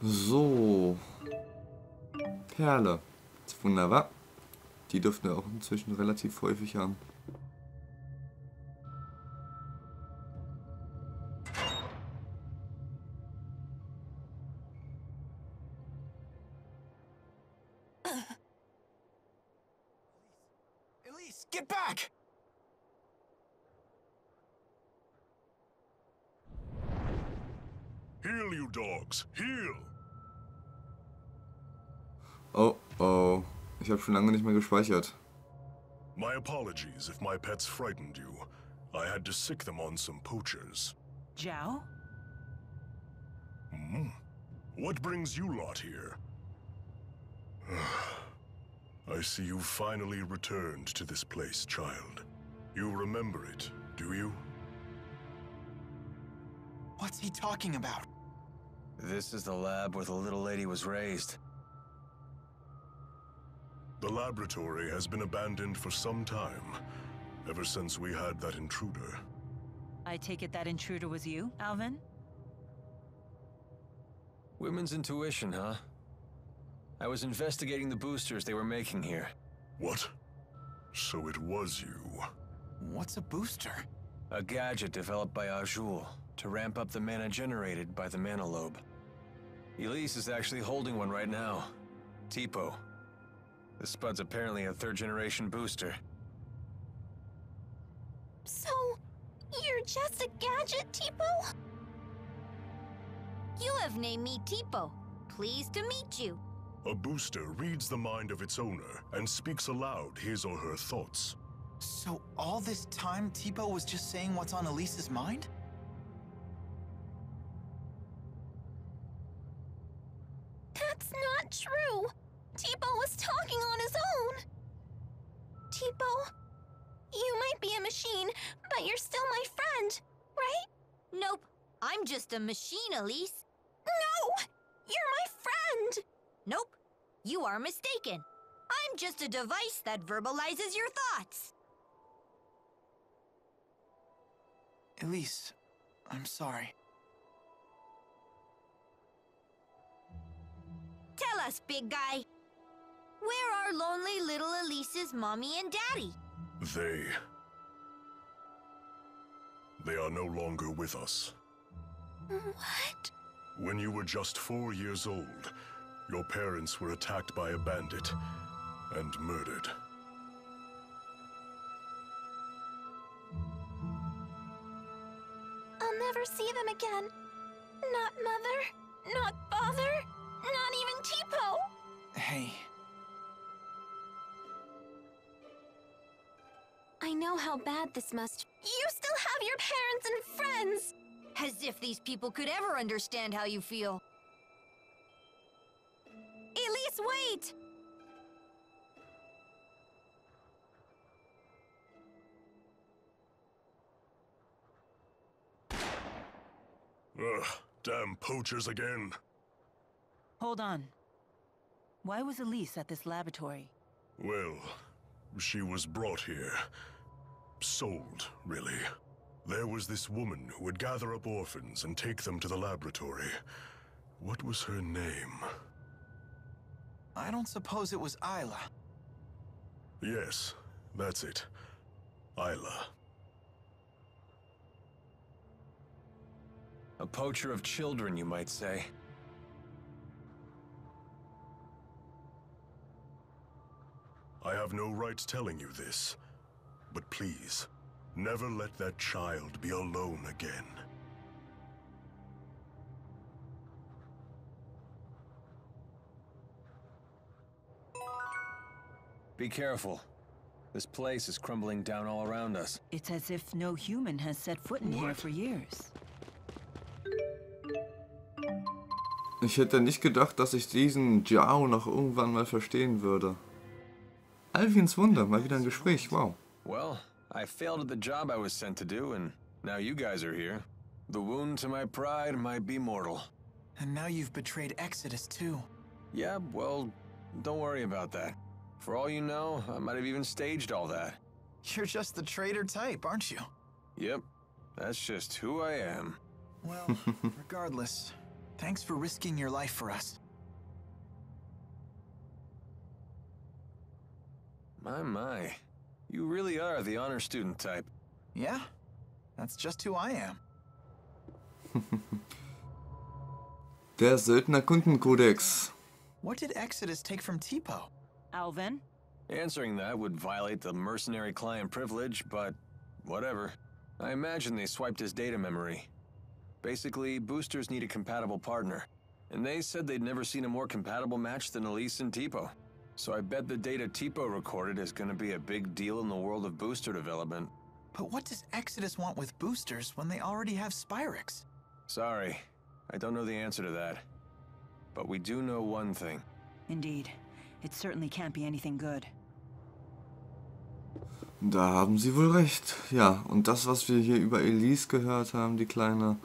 So. Perle. Das ist wunderbar. Die dürften wir auch inzwischen relativ häufig haben. Elise, get back! Heal, you dogs! Heal! Oh, oh. Ich habe schon lange nicht mehr gespeichert. My apologies if my pets frightened you. I had to sick them on some poachers. Zhao? What brings you lot here? I see you finally returned to this place, child. You remember it, do you? What's he talking about? This is the lab where the little lady was raised. The laboratory has been abandoned for some time, ever since we had that intruder. I take it that intruder was you, Alvin? Women's intuition, huh? I was investigating the boosters they were making here. What? So it was you. What's a booster? A gadget developed by Azul to ramp up the mana generated by the mana lobe. Elise is actually holding one right now. Tipo. The Spud's apparently a third-generation booster. So, you're just a gadget, Tipo? You have named me Tipo. Pleased to meet you. A booster reads the mind of its owner and speaks aloud his or her thoughts. So all this time, Tipo was just saying what's on Elise's mind? That's not true. Tipo was talking on his own. Tipo, you might be a machine, but you're still my friend, right? Nope. I'm just a machine, Elise. No! You're my friend! Nope. You are mistaken. I'm just a device that verbalizes your thoughts. Elise, I'm sorry. Tell us, big guy. Where are lonely little Elise's mommy and daddy? They are no longer with us. What? When you were just 4 years old, your parents were attacked by a bandit and murdered. I'll never see them again. Not mother, not father, not even Tipo. Hey, I know how bad this must. You still have your parents and friends! As if these people could ever understand how you feel. Elise, wait! Ugh, damn poachers again. Hold on. Why was Elise at this laboratory? Well, she was brought here. Sold, really. There was this woman who would gather up orphans and take them to the laboratory. What was her name? I don't suppose it was Isla. Yes, that's it. Isla. A poacher of children, you might say. I have no right telling you this, but please, never let that child be alone again. Be careful. This place is crumbling down all around us. It's as if no human has set foot in here for years. Ich hätte nicht gedacht, dass ich diesen Zhao noch irgendwann mal verstehen würde. Alvins Wunder, mal wieder ein Gespräch, wow. Well, I failed at the job I was sent to do, and now you guys are here. The wound to my pride might be mortal. And now you've betrayed Exodus too. Yeah, well, don't worry about that. For all you know, I might have even staged all that. You're just the traitor type, aren't you? Yep, that's just who I am. Well, regardless, Thanks for risking your life for us. My. You really are the honor student type. Yeah, that's just who I am. Der Söldner-Kundenkodex. What did Exodus take from Tipo? Alvin? Answering that would violate the mercenary client privilege, but whatever. I imagine they swiped his data memory. Basically, boosters need a compatible partner. And they said they'd never seen a more compatible match than Elise and Tipo. So I bet the data Tipo recorded is gonna be a big deal in the world of booster development. But what does Exodus want with boosters when they already have Spyrix? Sorry, I don't know the answer to that. But we do know one thing. Indeed. It certainly can't be anything good. Da haben Sie wohl recht. Ja, und das, was wir hier über Elise gehört haben, die Kleine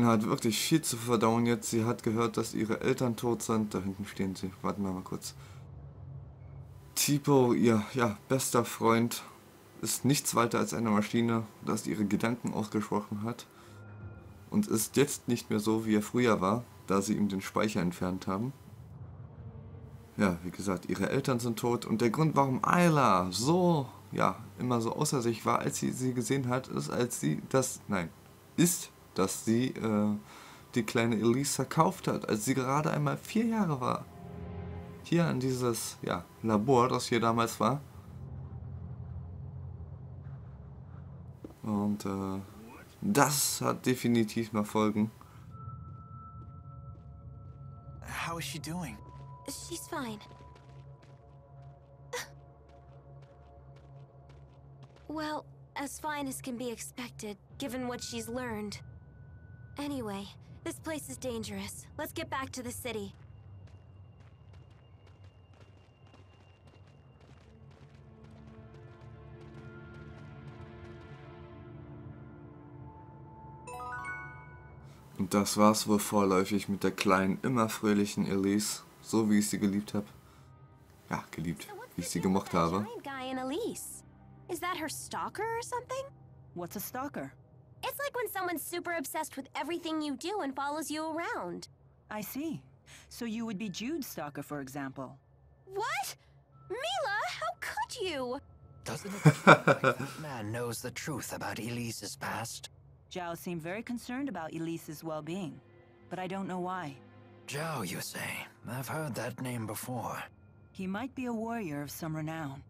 hat wirklich viel zu verdauen jetzt. Sie hat gehört, dass ihre Eltern tot sind. Da hinten stehen sie. Warten wir mal kurz. Tipo, ihr bester Freund, ist nichts weiter als eine Maschine, das ihre Gedanken ausgesprochen hat. Und ist jetzt nicht mehr so, wie er früher war, da sie ihm den Speicher entfernt haben. Ja, wie gesagt, ihre Eltern sind tot. Und der Grund, warum Ayla so, immer so außer sich war, als sie gesehen hat, ist, dass sie die kleine Elise verkauft hat, als sie gerade einmal 4 Jahre war. Hier an dieses, Labor, das hier damals war. Und, das hat definitiv noch Folgen. How is she doing? She's fine. Well, as fine as can be expected, given what she's learned. Anyway, this place is dangerous. Let's get back to the city. Und das war's wohl vorläufig mit der kleinen, immer fröhlichen Elise, so wie ich sie geliebt habe. Ja, geliebt, wie ich sie gemocht habe. Giant guy in Elise. Is that her stalker or something? What's a stalker? It's like when someone's super obsessed with everything you do and follows you around. I see. So you would be Jude's stalker, for example. What? Mila, how could you? Doesn't it feel like that man knows the truth about Elise's past? Zhao seemed very concerned about Elise's well-being, but I don't know why. Zhao, you say? I've heard that name before. He might be a warrior of some renown.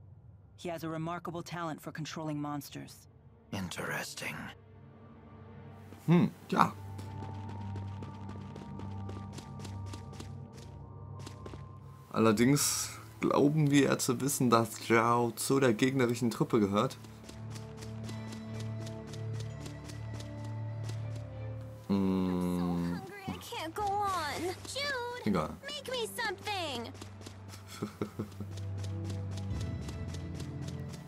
He has a remarkable talent for controlling monsters. Interesting. Ja. Allerdings glauben wir ja zu wissen, dass Zhao zu der gegnerischen Truppe gehört. I can't go on. Jude, Egal. make me something.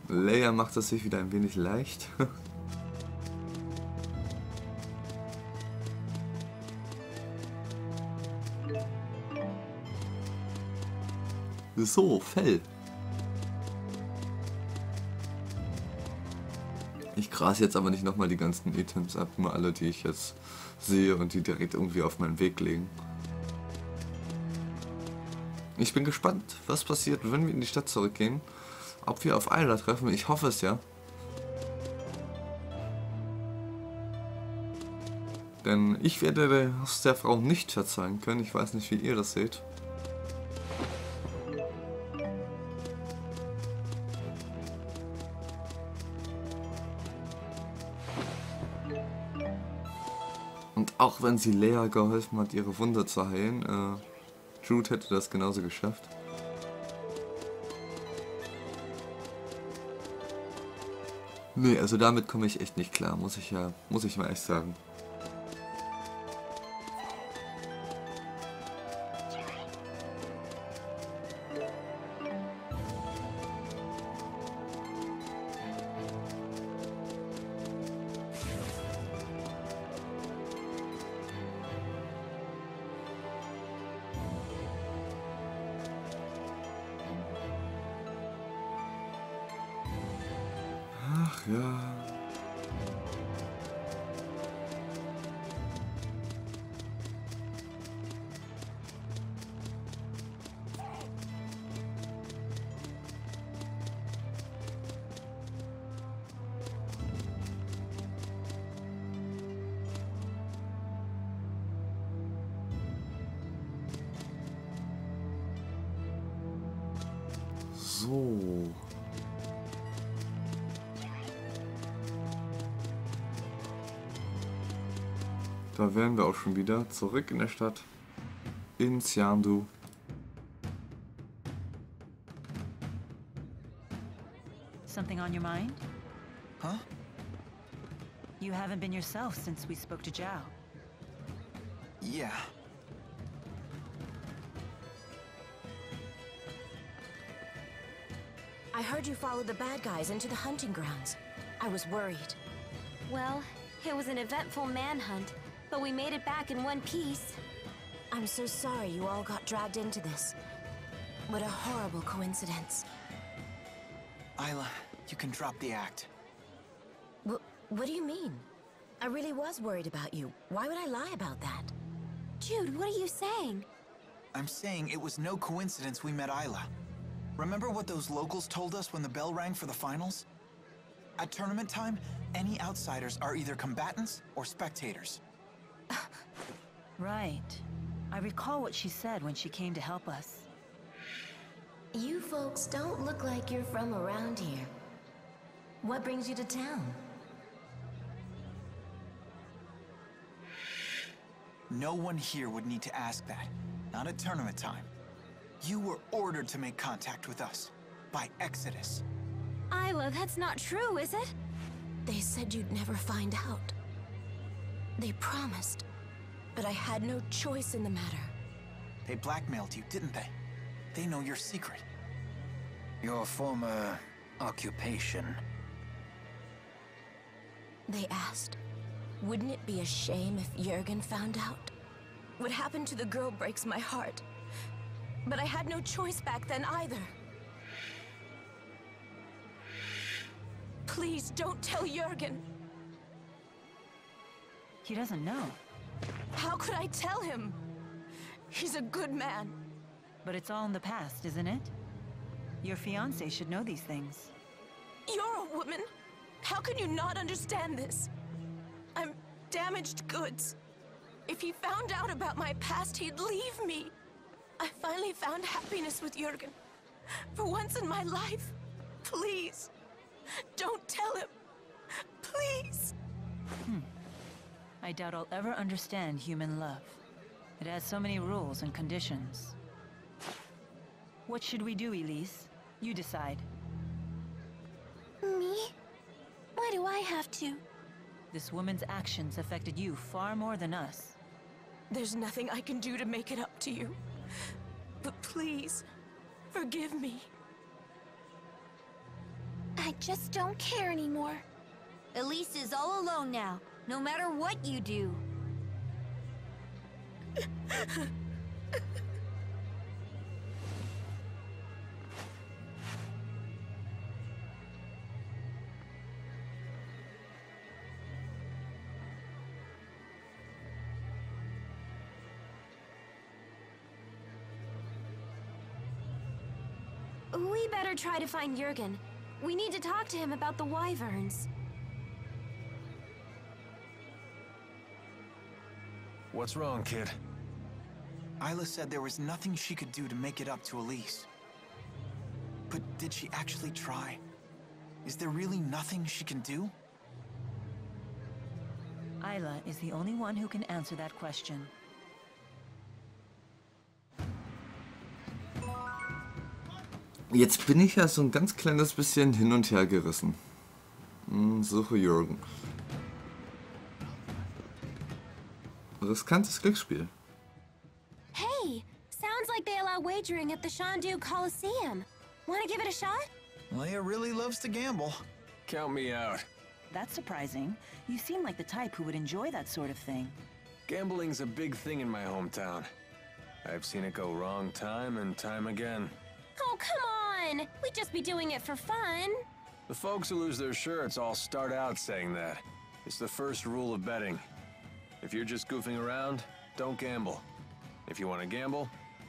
Leia macht es sich wieder ein wenig leicht. So, Fell. Ich gras jetzt aber nicht nochmal die ganzen Items ab, nur alle, die ich jetzt sehe und die direkt irgendwie auf meinen Weg legen. Ich bin gespannt, was passiert, wenn wir in die Stadt zurückgehen. Ob wir auf Ayla treffen, ich hoffe es ja. Denn ich werde es der Frau nicht verzeihen können. Ich weiß nicht, wie ihr das seht. Und auch wenn sie Leia geholfen hat, ihre Wunde zu heilen, Jude hätte das genauso geschafft. Nee, also damit komme ich echt nicht klar, muss ich mal echt sagen. Ach ja. So. Da wären wir auch schon wieder zurück in der Stadt. In Xiandu. Something on your mind? Huh? You haven't been yourself since we spoke to Zhao. Yeah. I heard you followed the bad guys into the hunting grounds. I was worried. Well, it was an eventful manhunt, but we made it back in one piece. I'm so sorry you all got dragged into this. What a horrible coincidence. Isla, you can drop the act. What do you mean? I really was worried about you. Why would I lie about that? Jude, what are you saying? I'm saying it was no coincidence we met Isla. Remember what those locals told us when the bell rang for the finals? At tournament time, any outsiders are either combatants or spectators. Right. I recall what she said when she came to help us. You folks don't look like you're from around here. What brings you to town? No one here would need to ask that. Not at tournament time. You were ordered to make contact with us. By Exodus. Isla, that's not true, is it? They said you'd never find out. They promised. But I had no choice in the matter. They blackmailed you, didn't they? They know your secret. Your former occupation. They asked, wouldn't it be a shame if Jürgen found out? What happened to the girl breaks my heart. But I had no choice back then either. Please don't tell Jürgen. He doesn't know. How could I tell him? He's a good man. But it's all in the past, isn't it? Your fiancé should know these things. You're a woman. How can you not understand this? I'm damaged goods. If he found out about my past, he'd leave me. I finally found happiness with Jürgen. For once in my life. Please. Don't tell him. Please. I doubt I'll ever understand human love. It has so many rules and conditions. What should we do, Elise? You decide. Me? Why do I have to? This woman's actions affected you far more than us. There's nothing I can do to make it up to you. But please, forgive me. I just don't care anymore. Elise is all alone now, no matter what you do. We better try to find Jürgen. We need to talk to him about the wyverns. What's wrong, kid? Isla said there was nothing she could do to make it up to Elise. But did she actually try? Is there really nothing she can do? Isla is the only one who can answer that question. Jetzt bin ich ja so ein ganz kleines bisschen hin und her gerissen. Suche Jürgen. Riskantes Glücksspiel. Hey, sounds like they allow wagering at the Shandu Coliseum. Want to give it a shot? Leia really loves to gamble. Count me out. That's surprising. You seem like the type who would enjoy that sort of thing. Gambling's a big thing in my hometown. I've seen it go wrong time and time again. Oh, come on! We'd just be doing it for fun. The folks who lose their shirts all start out saying that. It's the first rule of betting. If you're just goofing around, don't gamble. If you want to gamble,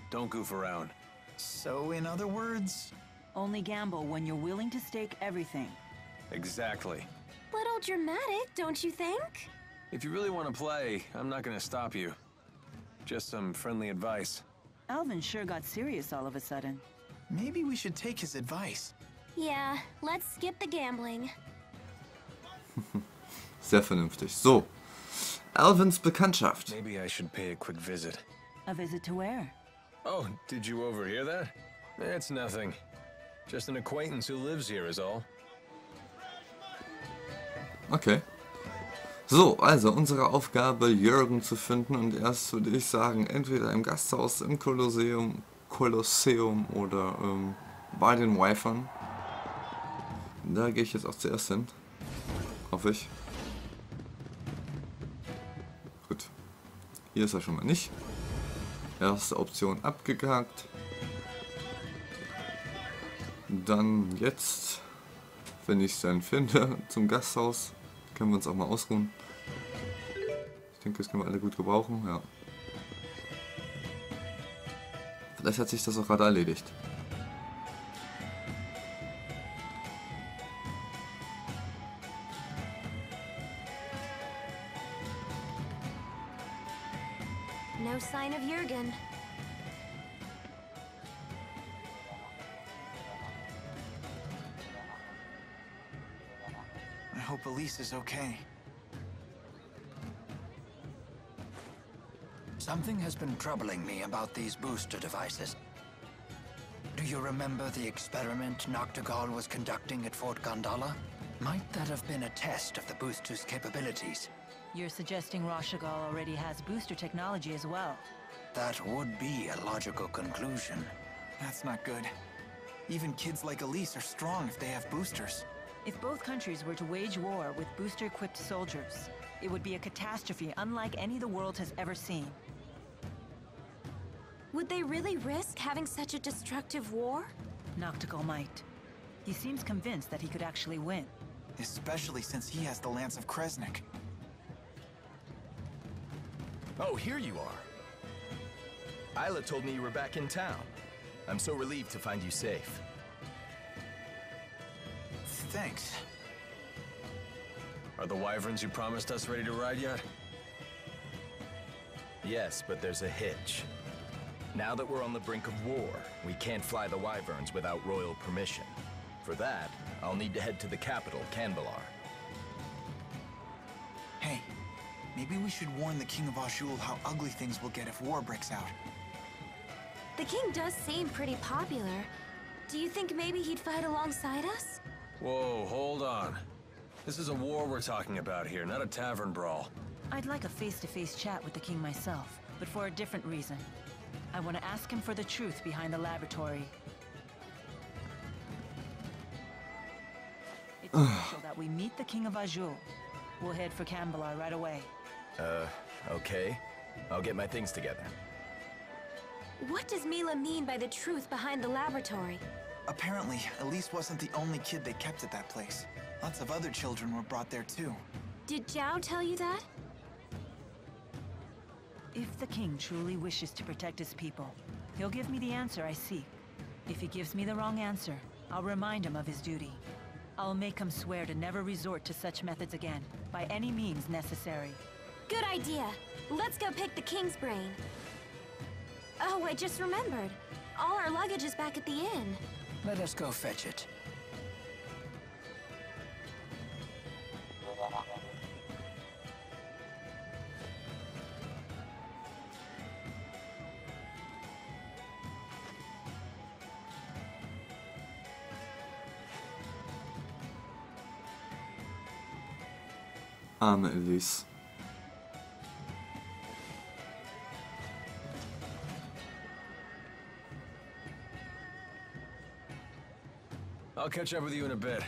don't goof around. So, in other words... Only gamble when you're willing to stake everything. Exactly. Little dramatic, don't you think? If you really want to play, I'm not going to stop you. Just some friendly advice. Alvin sure got serious all of a sudden. Maybe we should take his advice. Yeah, let's skip the gambling. Sehr vernünftig. So, Alvins Bekanntschaft. Maybe I should pay a quick visit. A visit to where? Oh, did you overhear that? It's nothing. Just an acquaintance who lives here is all. Okay. So, also unsere Aufgabe, Jürgen zu finden, und erst würde ich sagen, entweder im Gasthaus, im Kolosseum oder bei den Wifern. Da gehe ich jetzt auch zuerst hin. Hoffe ich. Gut. Hier ist er schon mal nicht. Erste Option abgehakt. Dann jetzt, wenn ich es dann finde, zum Gasthaus. Können wir uns auch mal ausruhen. Ich denke, das können wir alle gut gebrauchen, ja. Vielleicht hat sich das auch gerade erledigt. No sign of Jürgen. I hope Elise is okay. Something has been troubling me about these booster devices. Do you remember the experiment Noctigal was conducting at Fort Gondola? Might that have been a test of the booster's capabilities? You're suggesting Rashagal already has booster technology as well. That would be a logical conclusion. That's not good. Even kids like Elise are strong if they have boosters. If both countries were to wage war with booster-equipped soldiers, it would be a catastrophe unlike any the world has ever seen. Would they really risk having such a destructive war? Noctigal might. He seems convinced that he could actually win. Especially since he has the Lance of Kresnik. Oh, here you are. Isla told me you were back in town. I'm so relieved to find you safe. Thanks. Are the wyverns you promised us ready to ride yet? Yes, but there's a hitch. Now that we're on the brink of war, we can't fly the wyverns without royal permission. For that, I'll need to head to the capital, Canbelar. Hey, maybe we should warn the King of Azul how ugly things will get if war breaks out. The king does seem pretty popular. Do you think maybe he'd fight alongside us? Whoa, hold on. This is a war we're talking about here, not a tavern brawl. I'd like a face-to-face chat with the king myself, but for a different reason. I want to ask him for the truth behind the laboratory. It's crucial that we meet the King of Azul. We'll head for Canbelar right away. Okay. I'll get my things together. What does Mila mean by the truth behind the laboratory? Apparently, Elise wasn't the only kid they kept at that place. Lots of other children were brought there too. Did Zhao tell you that? If the king truly wishes to protect his people, he'll give me the answer I seek. If he gives me the wrong answer, I'll remind him of his duty. I'll make him swear to never resort to such methods again, by any means necessary. Good idea. Let's go pick the king's brain. Oh, I just remembered. All our luggage is back at the inn. Let us go fetch it. Arme Elise. I'll catch up with you in a bit.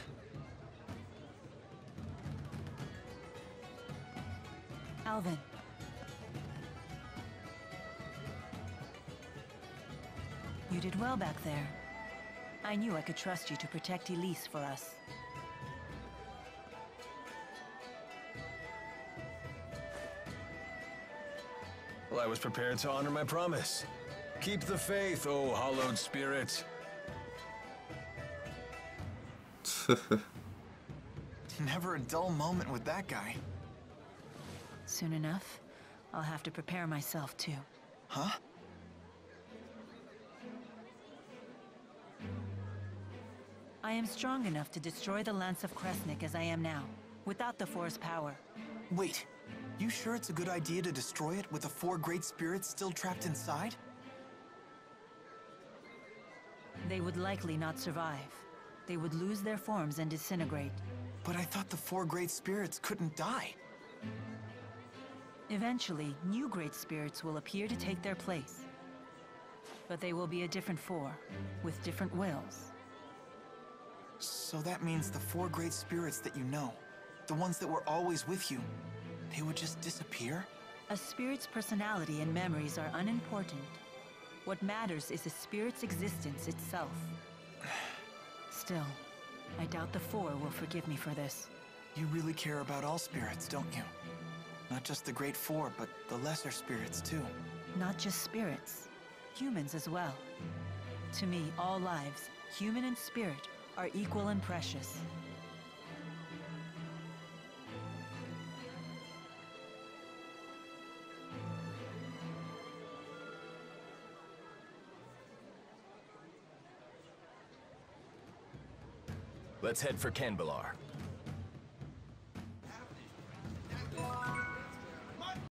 Alvin. You did well back there. I knew I could trust you to protect Elise for us. Well, I was prepared to honor my promise. Keep the faith, oh hallowed spirit. Never a dull moment with that guy. Soon enough, I'll have to prepare myself too. Huh? I am strong enough to destroy the Lance of Kresnik as I am now, without the Four's power. Wait, you sure it's a good idea to destroy it with the 4 great spirits still trapped inside? They would likely not survive. They would lose their forms and disintegrate. But I thought the 4 great spirits couldn't die. Eventually, new great spirits will appear to take their place. But they will be a different 4, with different wills. So that means the 4 great spirits that you know, the ones that were always with you, they would just disappear? A spirit's personality and memories are unimportant. What matters is a spirit's existence itself. Still, I doubt the 4 will forgive me for this. You really care about all spirits, don't you? Not just the great 4, but the lesser spirits too. Not just spirits, humans as well. To me, all lives, human and spirit, are equal and precious. Let's head for Canbelar.